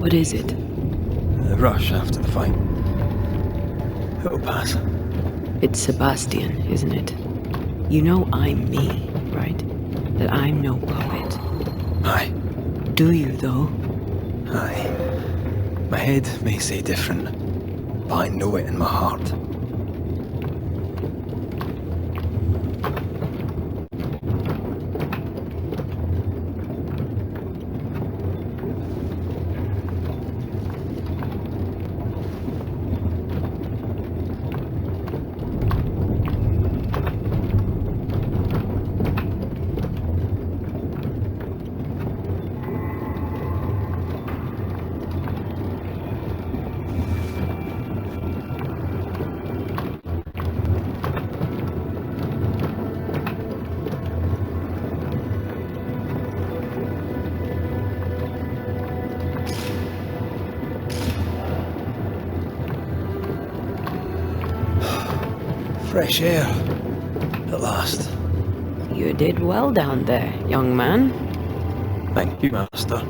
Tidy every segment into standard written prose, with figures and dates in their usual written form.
What is it? The rush after the fight. It'll pass. It's Sebastian, isn't it? You know I'm me, right? That I'm no puppet. Aye. Do you, though? Aye. My head may say different, but I know it in my heart. Fresh air, at last. You did well down there, young man. Thank you, Master.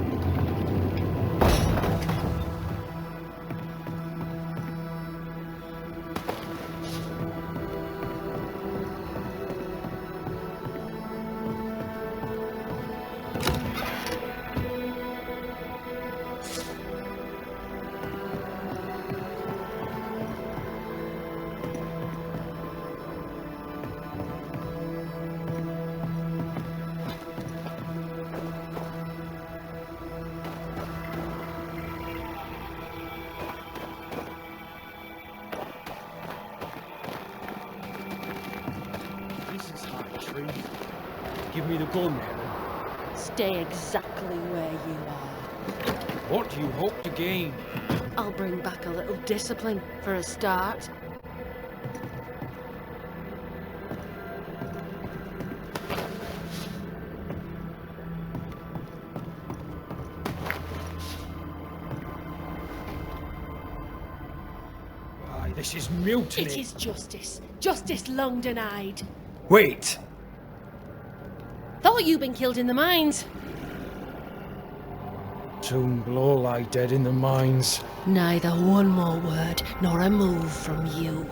Give me the gun, Helen. Stay exactly where you are. What do you hope to gain? I'll bring back a little discipline for a start. Why, this is mutiny. It is justice. Justice long denied. Wait! Thought you'd been killed in the mines. Soon blow lie dead in the mines. Neither one more word nor a move from you.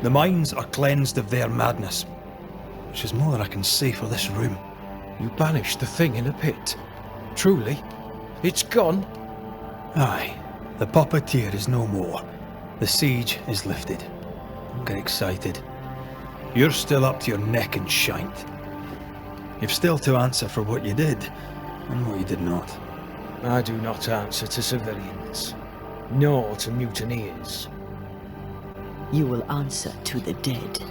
The mines are cleansed of their madness, which is more than I can say for this room. You banished the thing in a pit. Truly? It's gone? Aye. The puppeteer is no more. The siege is lifted. Don't get excited. You're still up to your neck in shite. You've still to answer for what you did, and what you did not. I do not answer to civilians, nor to mutineers. You will answer to the dead.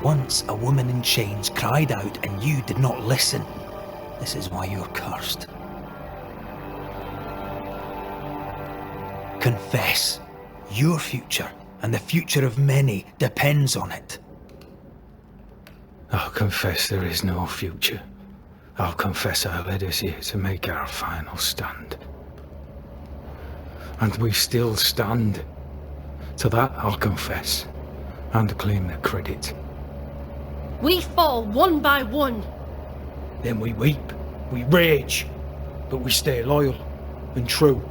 Once a woman in chains cried out and you did not listen. This is why you're cursed. Confess. Your future and the future of many depends on it. I'll confess there is no future. I'll confess I led us here to make our final stand. And we still stand. To that I'll confess, and claim the credit. We fall one by one. Then we weep, we rage, but we stay loyal and true.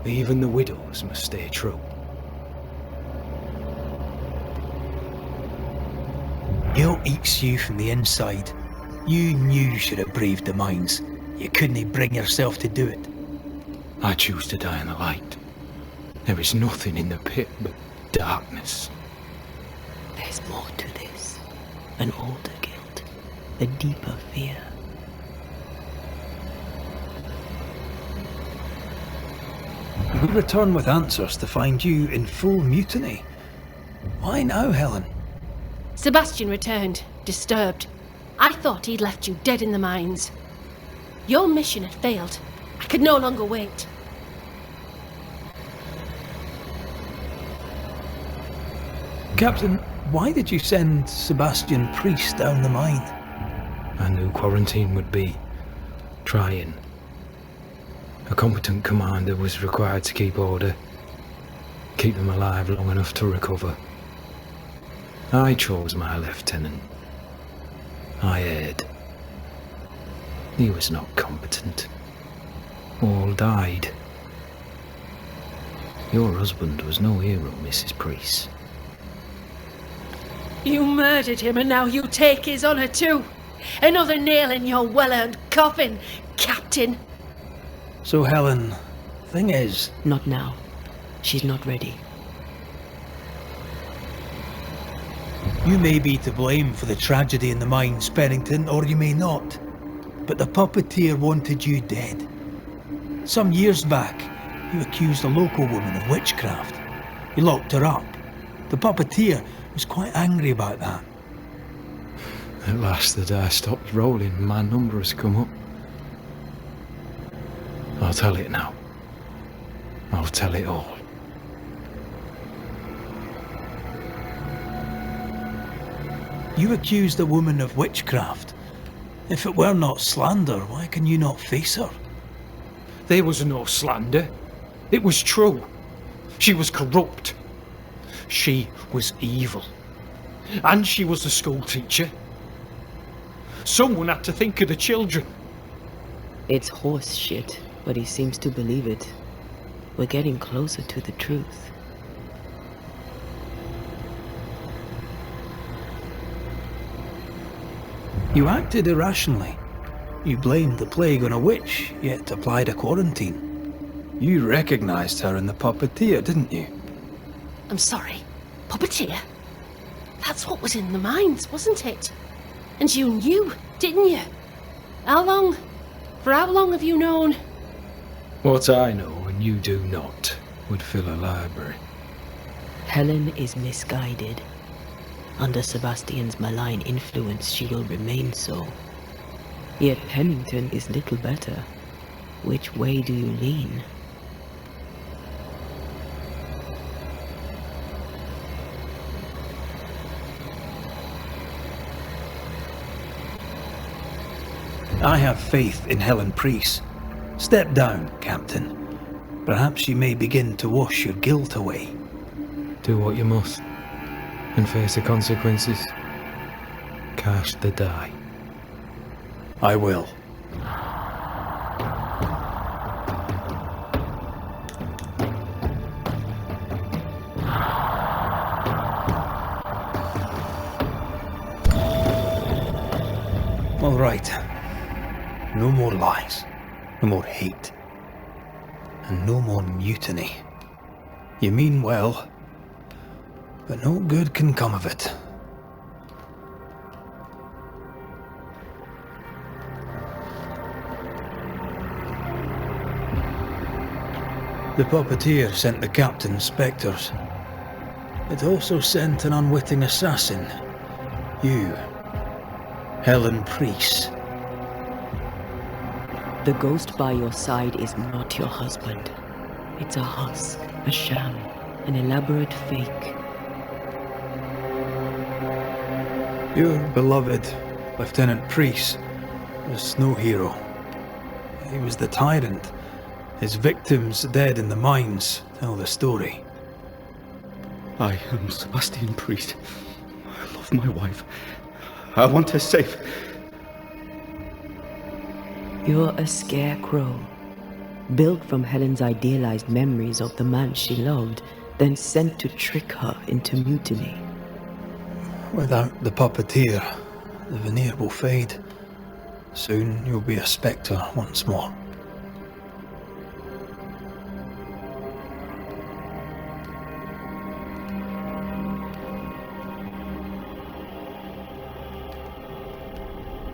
Even the widows must stay true. Guilt eats you from the inside. You knew you should have braved the mines. You couldn't bring yourself to do it. I choose to die in the light. There is nothing in the pit but darkness. There's more to this. An older guilt. A deeper fear. We return with answers to find you in full mutiny. Why now, Helen? Sebastian returned, disturbed. I thought he'd left you dead in the mines. Your mission had failed. I could no longer wait. Captain, why did you send Sebastian Priest down the mine? I knew quarantine would be trying. A competent commander was required to keep order, keep them alive long enough to recover. I chose my lieutenant. I erred. He was not competent. All died. Your husband was no hero, Mrs. Priest. You murdered him and now you take his honour too. Another nail in your well-earned coffin, Captain. So Helen, thing is... Not now. She's not ready. You may be to blame for the tragedy in the mines, Pennington, or you may not. But the puppeteer wanted you dead. Some years back, you accused a local woman of witchcraft. You locked her up. The puppeteer was quite angry about that. At last the die stopped rolling and my number has come up. I'll tell it now. I'll tell it all. You accused a woman of witchcraft. If it were not slander, why can you not face her? There was no slander. It was true. She was corrupt. She was evil. And she was a school teacher. Someone had to think of the children. It's horse shit, but he seems to believe it. We're getting closer to the truth. You acted irrationally. You blamed the plague on a witch, yet applied a quarantine. You recognized her in the puppeteer, didn't you? I'm sorry. Puppeteer? That's what was in the mines, wasn't it? And you knew, didn't you? How long? For how long have you known? What I know and you do not would fill a library. Helen is misguided. Under Sebastian's malign influence, she will remain so. Yet Pennington is little better. Which way do you lean? I have faith in Helen Priest. Step down, Captain. Perhaps you may begin to wash your guilt away. Do what you must, and face the consequences. Cast the die. I will. All right. No more lies. No more hate. And no more mutiny. You mean well, but no good can come of it. The puppeteer sent the captain spectres. It also sent an unwitting assassin. You, Helen Priest. The ghost by your side is not your husband. It's a husk, a sham, an elaborate fake. Your beloved Lieutenant Priest was no hero. He was the tyrant. His victims dead in the mines tell the story. I am Sebastian Priest. I love my wife. I want her safe. You're a scarecrow, built from Helen's idealized memories of the man she loved, then sent to trick her into mutiny. Without the puppeteer, the veneer will fade. Soon you'll be a spectre once more.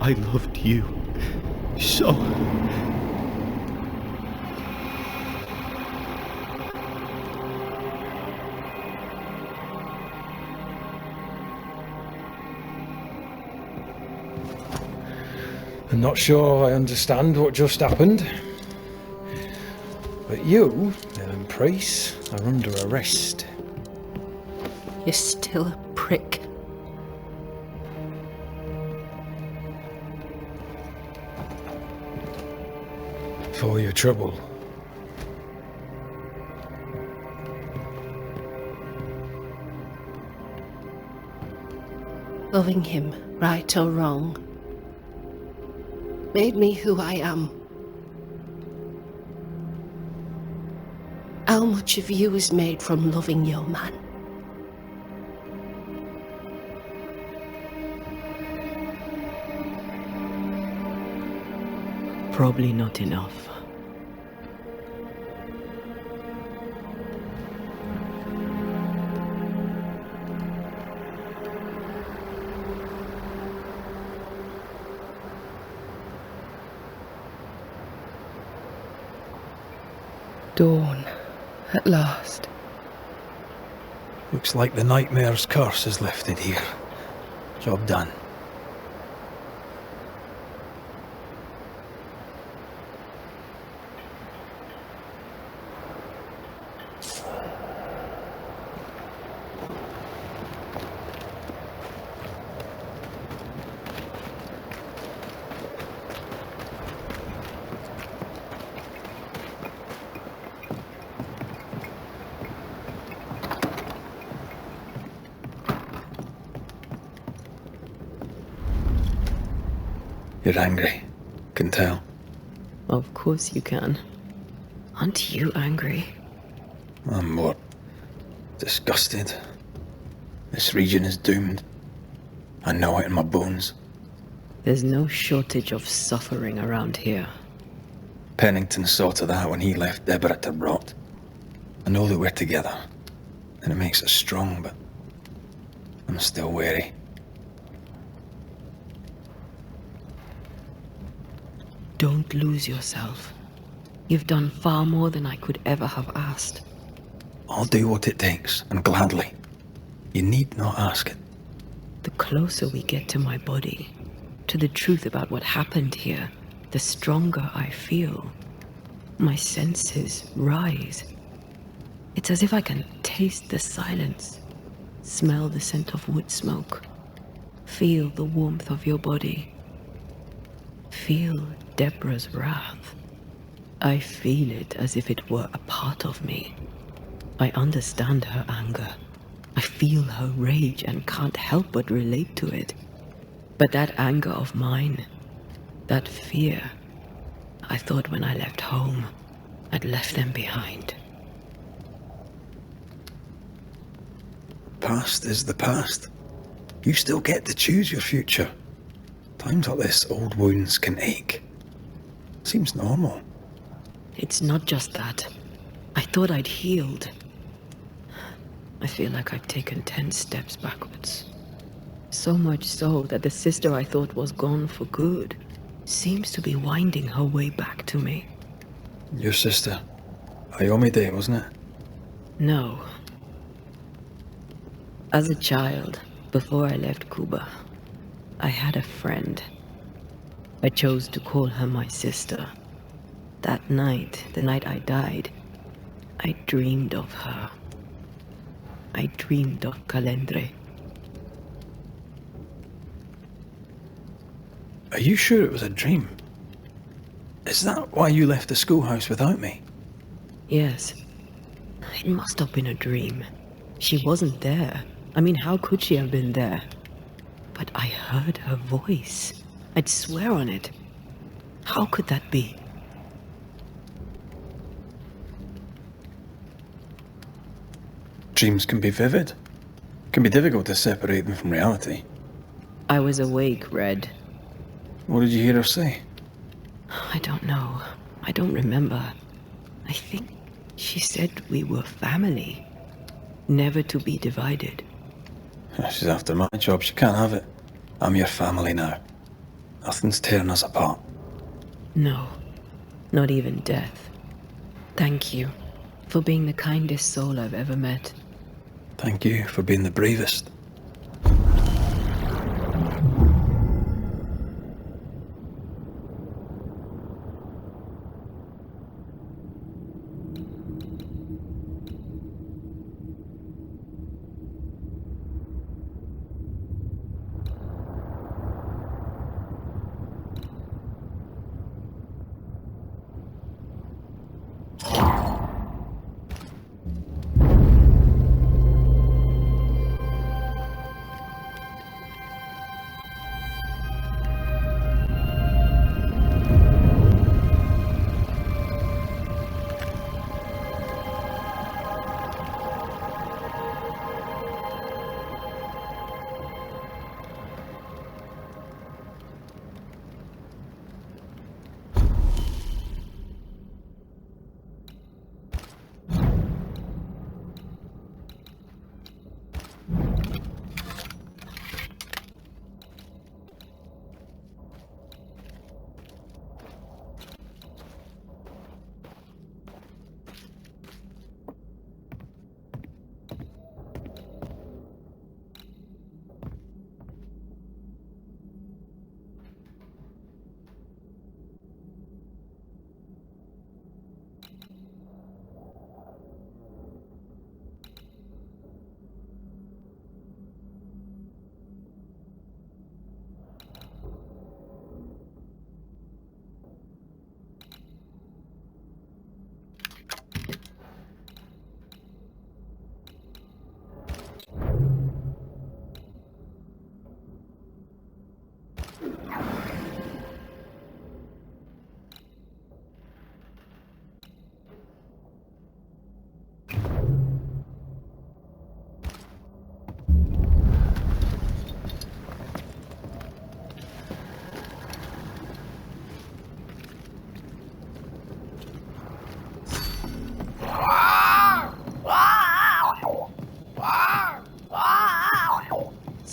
I loved you so. I'm not sure I understand what just happened. But you, Helen Priest, are under arrest. You're still a prick. For your trouble. Loving him, right or wrong. made me who I am. How much of you is made from loving your man? Probably not enough. Dawn, at last. Looks like the nightmare's curse is lifted here. Job done. You're angry. Can tell. Of course you can. Aren't you angry? I'm more disgusted. This region is doomed. I know it in my bones. There's no shortage of suffering around here. Pennington saw to that when he left Deborah to rot. I know that we're together, and it makes us strong, but I'm still wary. Don't lose yourself. You've done far more than I could ever have asked. I'll do what it takes, and gladly. You need not ask it. The closer we get to my body, to the truth about what happened here, the stronger I feel. My senses rise. It's as if I can taste the silence, smell the scent of wood smoke, feel the warmth of your body, feel Deborah's wrath. I feel it as if it were a part of me. I understand her anger. I feel her rage and can't help but relate to it. But that anger of mine, that fear, I thought when I left home, I'd left them behind. Past is the past. You still get to choose your future. Times like this, old wounds can ache. Seems normal. It's not just that. I thought I'd healed. I feel like I've taken 10 steps backwards. So much so that the sister I thought was gone for good seems to be winding her way back to me. Your sister. Ayomide, wasn't it? No. As a child, before I left Cuba, I had a friend. I chose to call her my sister. That night, the night I died, I dreamed of her. I dreamed of Calendre. Are you sure it was a dream? Is that why you left the schoolhouse without me? Yes. It must have been a dream. She wasn't there. I mean, how could she have been there? But I heard her voice. I'd swear on it. How could that be? Dreams can be vivid. Can be difficult to separate them from reality. I was awake, Red. What did you hear her say? I don't know. I don't remember. I think she said we were family. Never to be divided. She's after my job. She can't have it. I'm your family now. Nothing's tearing us apart. No. Not even death. Thank you for being the kindest soul I've ever met. Thank you for being the bravest.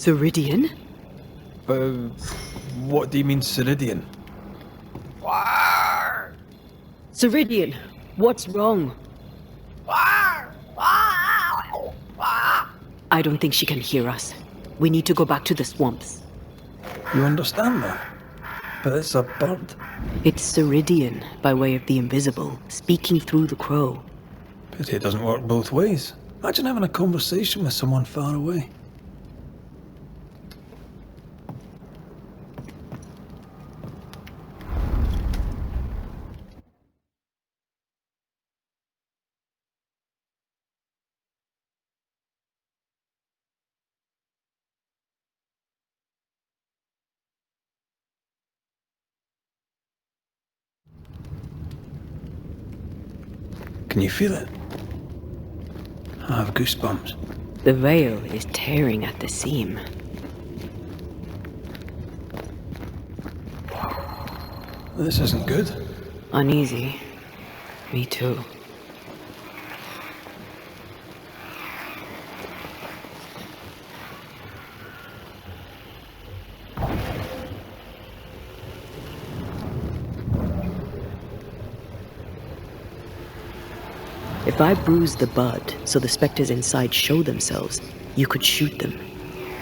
Ceridian? What do you mean, Ceridian? Ceridian, what's wrong? I don't think she can hear us. We need to go back to the swamps. You understand that? But it's a bird. It's Ceridian, by way of the invisible, speaking through the crow. Pity it doesn't work both ways. Imagine having a conversation with someone far away. Can you feel it? I have goosebumps. The veil is tearing at the seam. This isn't good. Uneasy. Me too. If I bruise the bud so the specters inside show themselves, you could shoot them.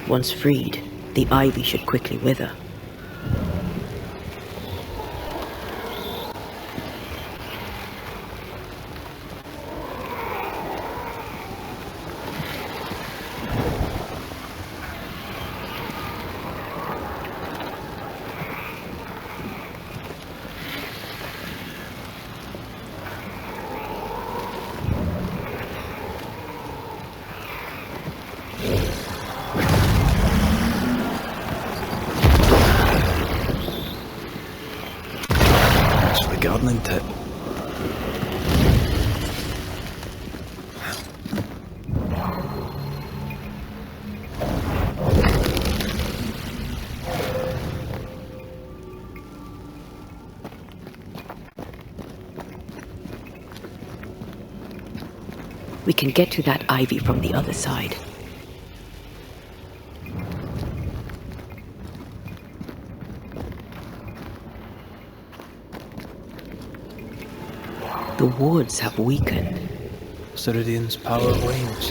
Once freed, the ivy should quickly wither. Gardening tip. We can get to that ivy from the other side. The wards have weakened. Ceridian's power wanes.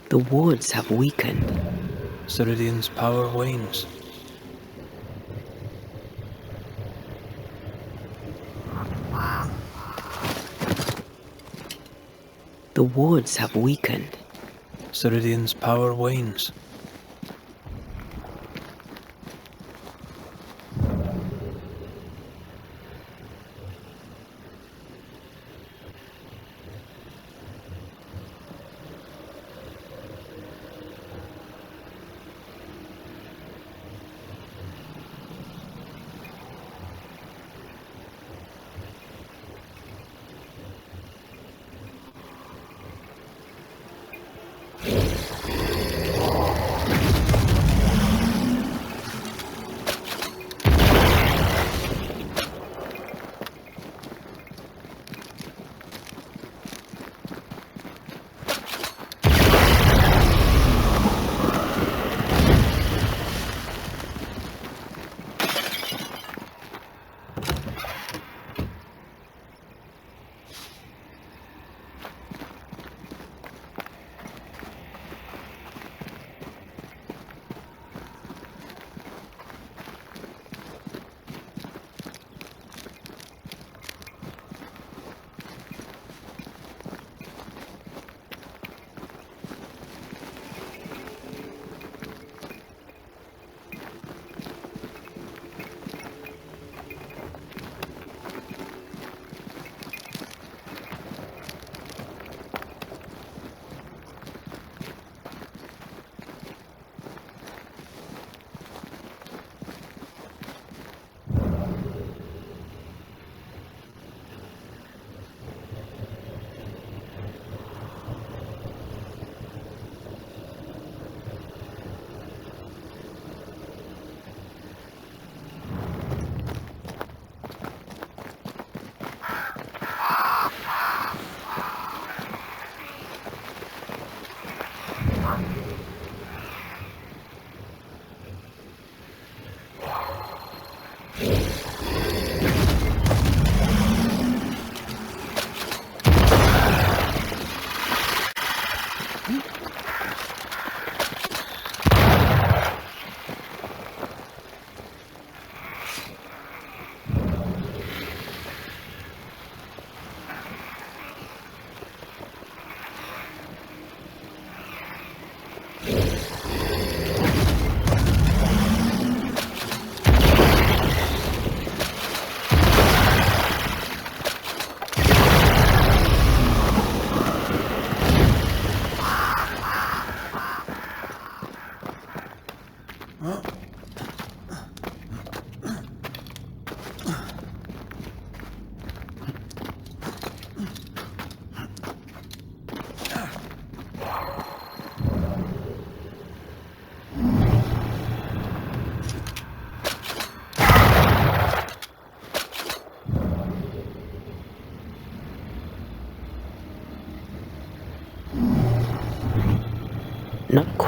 The wards have weakened. Ceridian's power wanes. The wards have weakened. Ceridian's power wanes.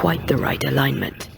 quite the right alignment.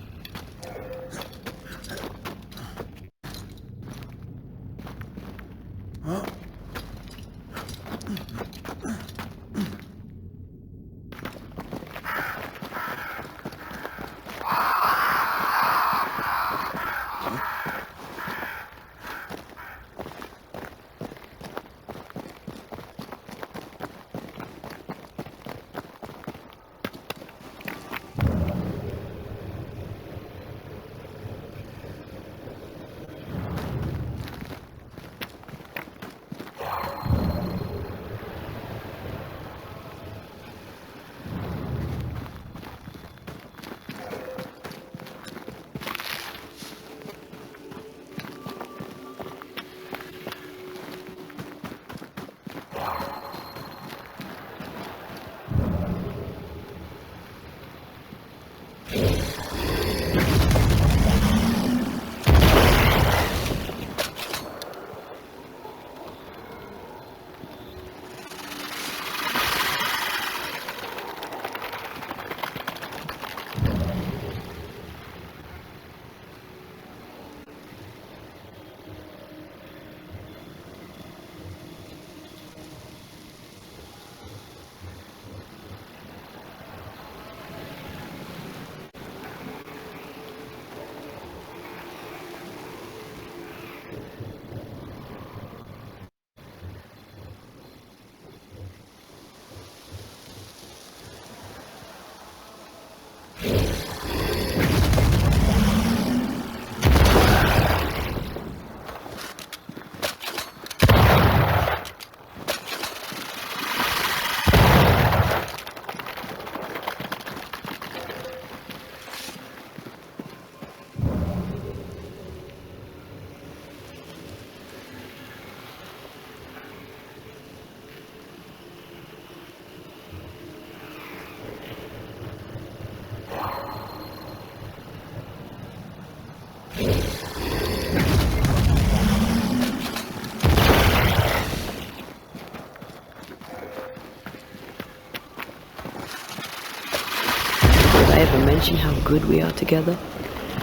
I ever mention how good we are together?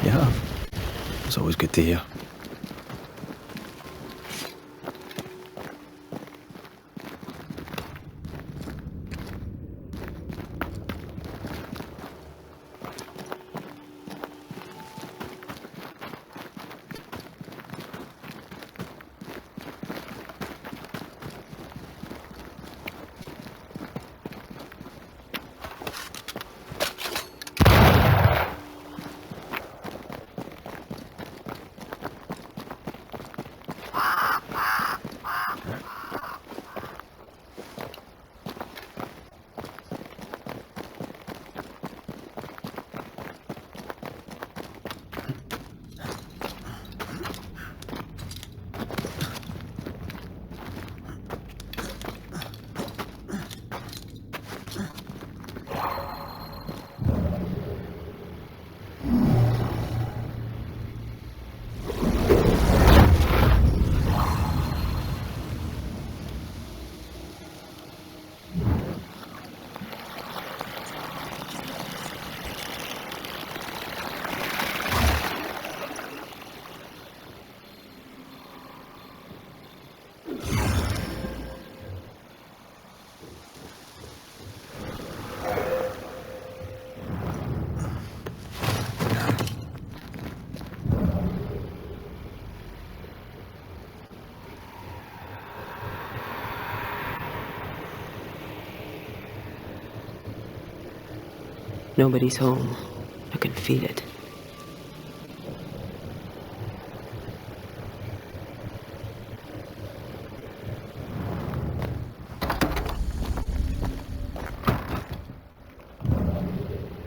Yeah. It's always good to hear. Nobody's home. I can feel it.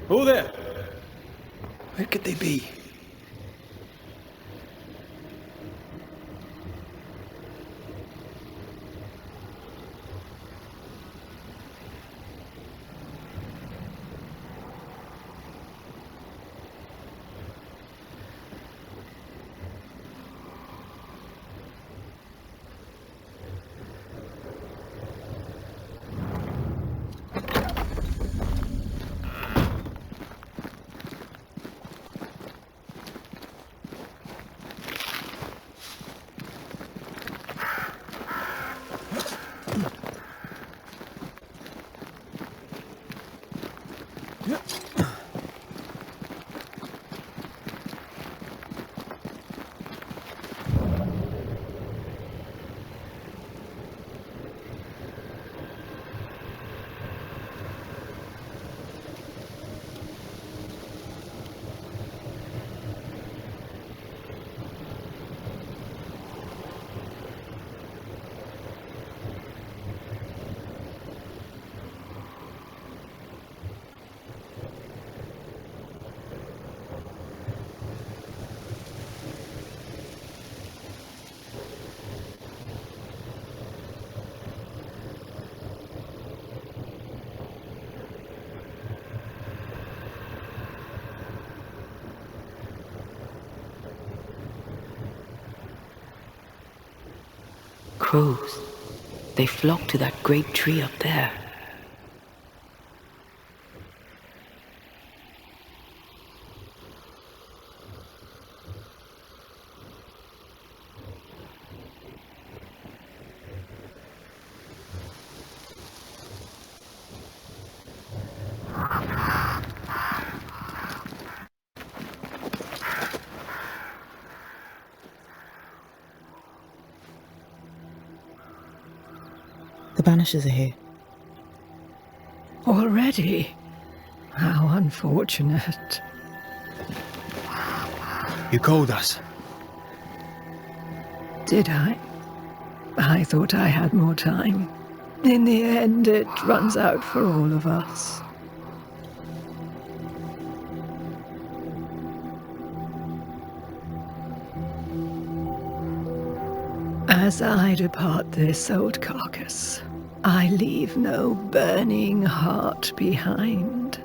Who there? Where could they be? Crows. They flock to that great tree up there. The Banishers are here. Already? How unfortunate. You called us. Did I? I thought I had more time. In the end, it runs out for all of us. As I depart this old carcass, I leave no burning heart behind.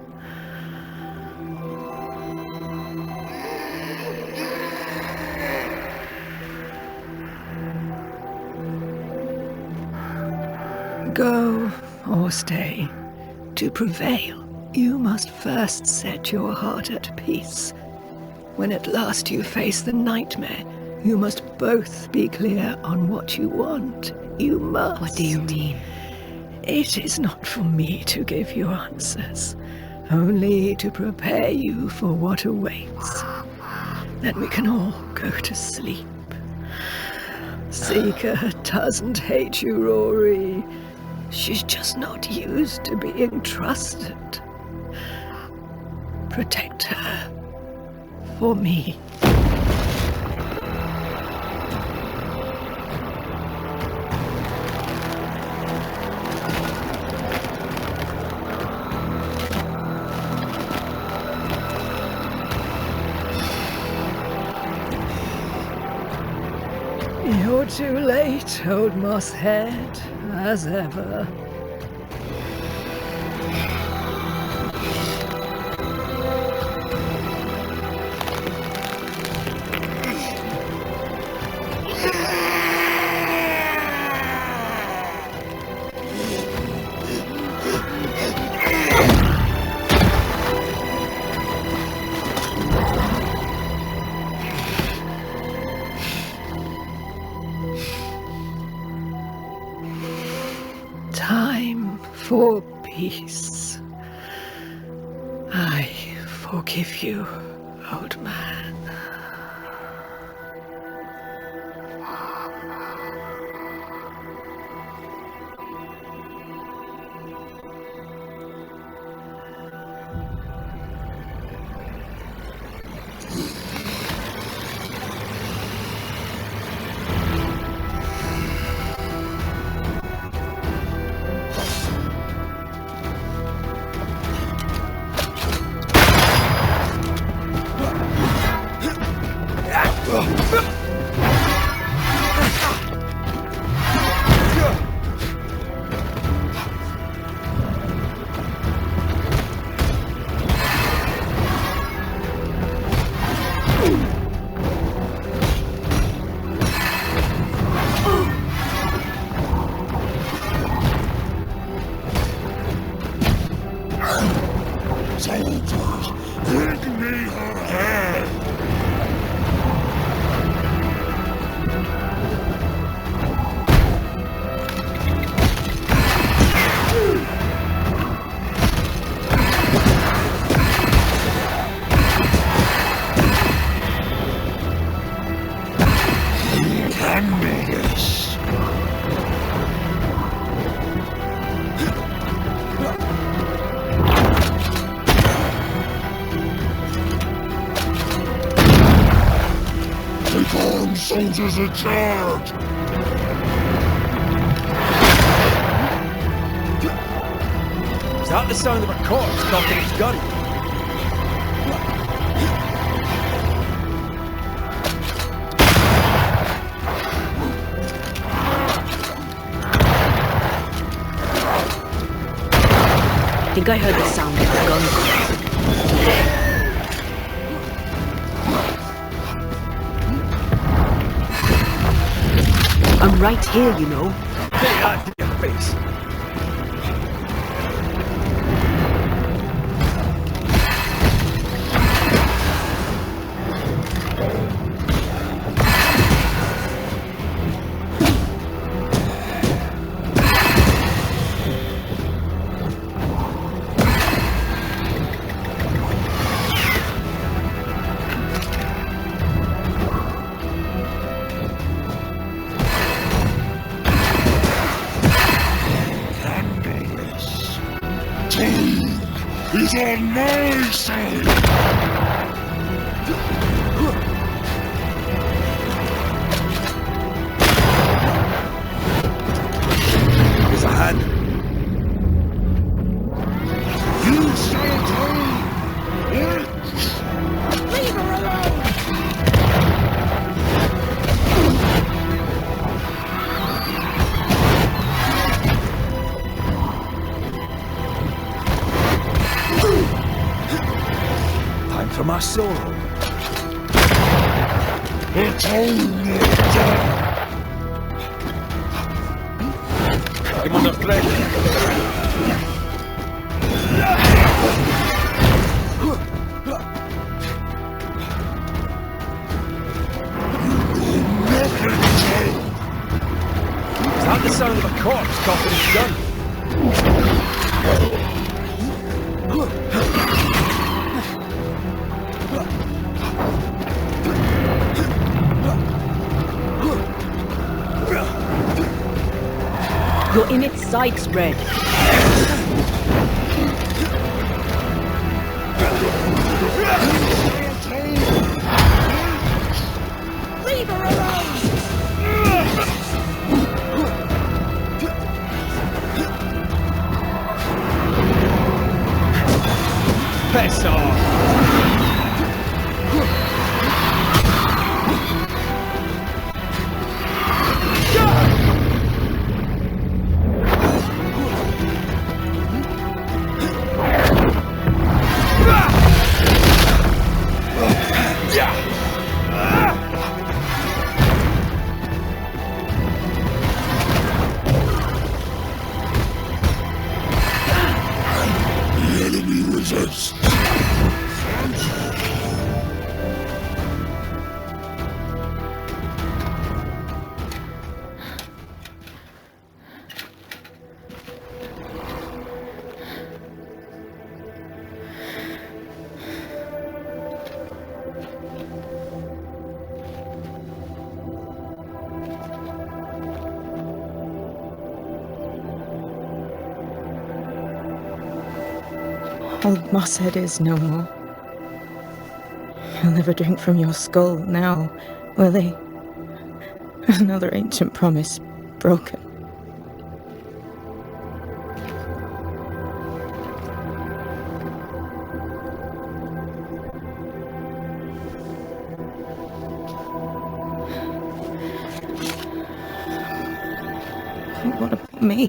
Go or stay. To prevail, you must first set your heart at peace. When at last you face the nightmare, you must both be clear on what you want. You must. What do you mean? It is not for me to give you answers, only to prepare you for what awaits. Then we can all go to sleep. Seeker doesn't hate you, Rory. She's just not used to being trusted. Protect her. For me. You're too late, old mosshead, as ever. Time for peace. I forgive you, old man. Soldiers in charge! Is that the sound of a corpse cocking its gun? I think I heard the sound of a gun. I'm right here, you know. Take that to your face. Is on my side! There's a hand. You shall too! Leave her alone! Time for my sorrow. It's only dead! I'm under threat. Is that the sound of a corpse cocking his gun? You're in its side spread. Leave her alone! Piss off! The enemy resists. Old Mosshead is no more. He'll never drink from your skull now, will he? Another ancient promise broken. What about me?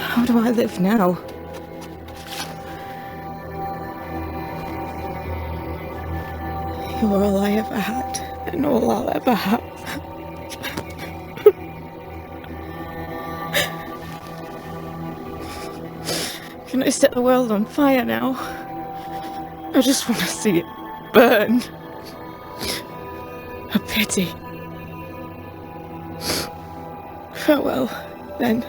How do I live now? You're all I ever had, and all I'll ever have. Can I set the world on fire now? I just want to see it burn. A pity. Farewell, then.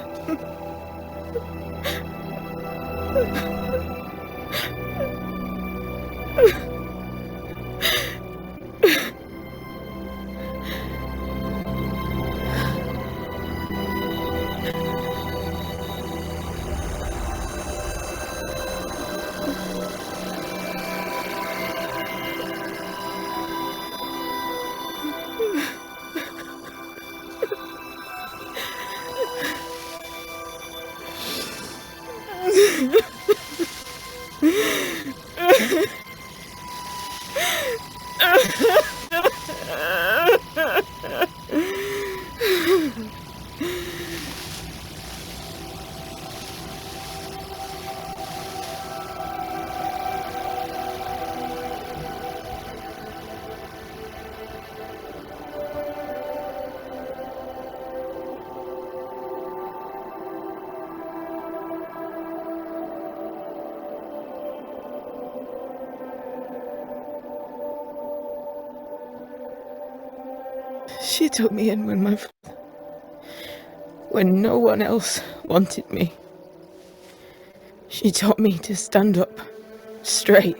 She took me in when no one else wanted me. She taught me to stand up straight.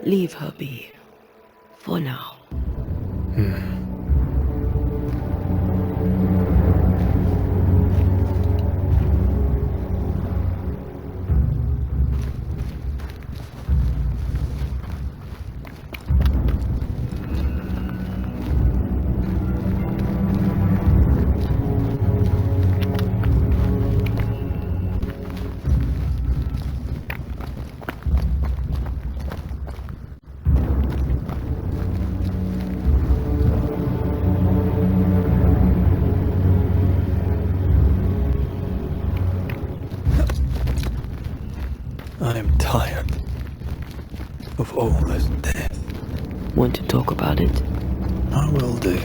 Leave her be. For now. I am tired of all this death. Want to talk about it? I will do.